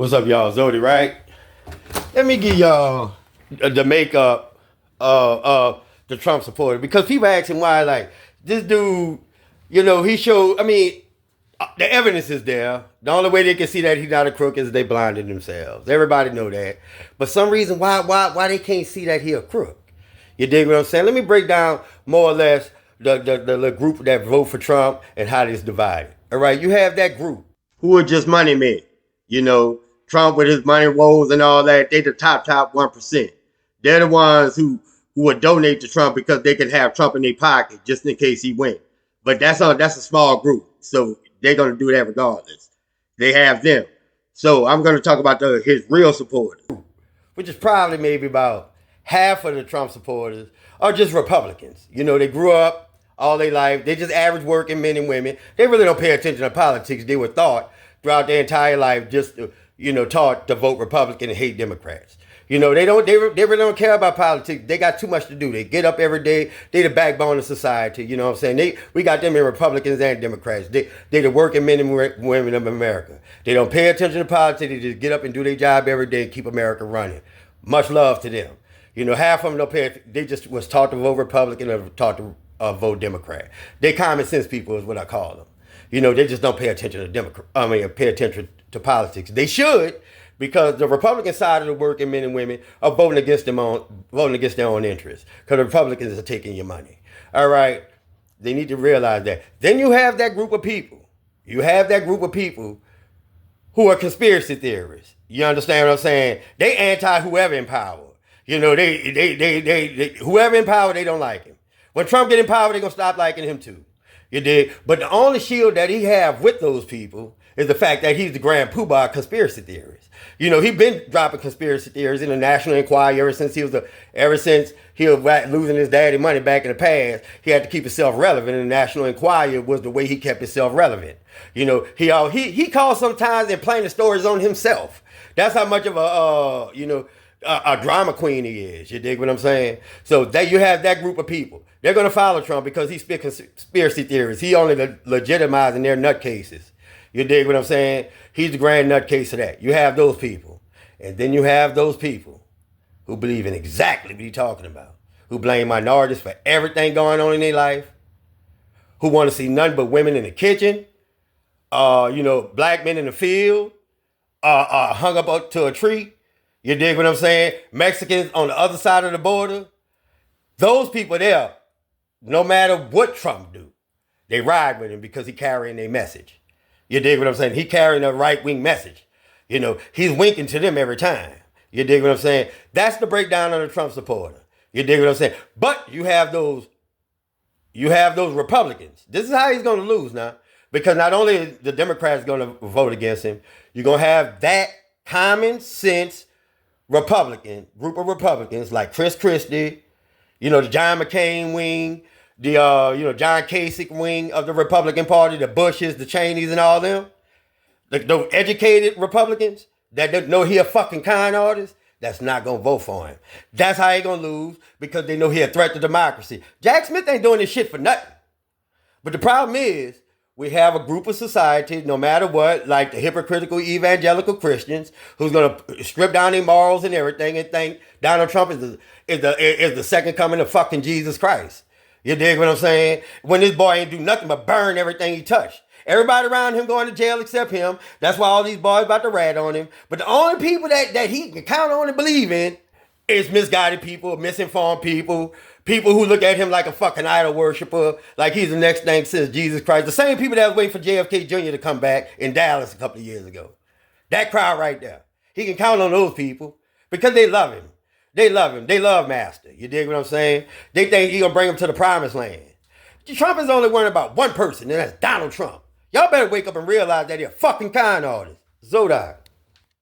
What's up, y'all? Zodi, right? Let me give y'all the makeup of the Trump supporter because people asking why, like, this dude, he showed. I mean, the evidence is there. The only way they can see that he's not a crook is they blinded themselves. Everybody know that. But some reason why they can't see that he a crook. You dig what I'm saying? Let me break down more or less the group that vote for Trump and how it's divided. All right, you have that group who are just money men. Trump with his money woes and all that, they the top 1%. They're the ones who would donate to Trump because they can have Trump in their pocket just in case he wins. But that's a small group, so they're gonna do that regardless. They have them. So I'm gonna talk about his real supporters, which is probably maybe about half of the Trump supporters are just Republicans. They grew up all their life. They just average working men and women. They really don't pay attention to politics. They were taught throughout their entire life just taught to vote Republican and hate Democrats. They really don't care about politics. They got too much to do. They get up every day. They the backbone of society. You know what I'm saying? We got them in Republicans and Democrats. They the working men and women of America. They don't pay attention to politics. They just get up and do their job every day and keep America running. Much love to them. Half of them don't pay. They just was taught to vote Republican or taught to vote Democrat. They common sense people is what I call them. They just don't pay attention to pay attention to politics. They should, because the Republican side of the working men and women are voting against their own interests. Because the Republicans are taking your money. All right, they need to realize that. Then you have that group of people. You have that group of people who are conspiracy theorists. You understand what I'm saying? They anti whoever in power. They whoever in power, they don't like him. When Trump get in power, they're gonna stop liking him too. You dig? But the only shield that he have with those people is the fact that he's the grand poobah of conspiracy theories. He been dropping conspiracy theories in the National Enquirer ever since he was losing his daddy money back in the past. He had to keep himself relevant, and the National Enquirer was the way he kept himself relevant. He calls sometimes and playing the stories on himself. That's how much of a drama queen he is. You dig what I'm saying? So that you have that group of people. They're going to follow Trump because he spit conspiracy theories. He only legitimizing their nutcases. You dig what I'm saying? He's the grand nutcase of that. You have those people. And then you have those people who believe in exactly what he's talking about. Who blame minorities for everything going on in their life. Who want to see nothing but women in the kitchen. Black men in the field. Hung up to a tree. You dig what I'm saying? Mexicans on the other side of the border. Those people there, no matter what Trump do, they ride with him because he carrying their message. You dig what I'm saying? He carrying a right-wing message. He's winking to them every time. You dig what I'm saying? That's the breakdown of the Trump supporter. You dig what I'm saying? But you have those Republicans. This is how he's going to lose now. Because not only is the Democrats going to vote against him, you're going to have that common sense Republican group of Republicans like Chris Christie, the John McCain wing, the John Kasich wing of the Republican Party, the Bushes, the Cheneys, and all them. The educated Republicans that know he a fucking con artist, that's not gonna vote for him. That's how he gonna lose, because they know he a threat to democracy. Jack Smith ain't doing this shit for nothing. But the problem is, we have a group of society, no matter what, like the hypocritical evangelical Christians, who's gonna strip down their morals and everything and think Donald Trump is the second coming of fucking Jesus Christ. You dig what I'm saying? When this boy ain't do nothing but burn everything he touched. Everybody around him going to jail except him. That's why all these boys about to rat on him. But the only people that he can count on and believe in is misguided people, misinformed people, people who look at him like a fucking idol worshiper, like he's the next thing since Jesus Christ. The same people that was waiting for JFK Jr. to come back in Dallas a couple of years ago. That crowd right there. He can count on those people because they love him. They love him. They love Master. You dig what I'm saying? They think he's going to bring them to the promised land. Trump is only worried about one person, and that's Donald Trump. Y'all better wake up and realize that he's a fucking con artist. Zodi.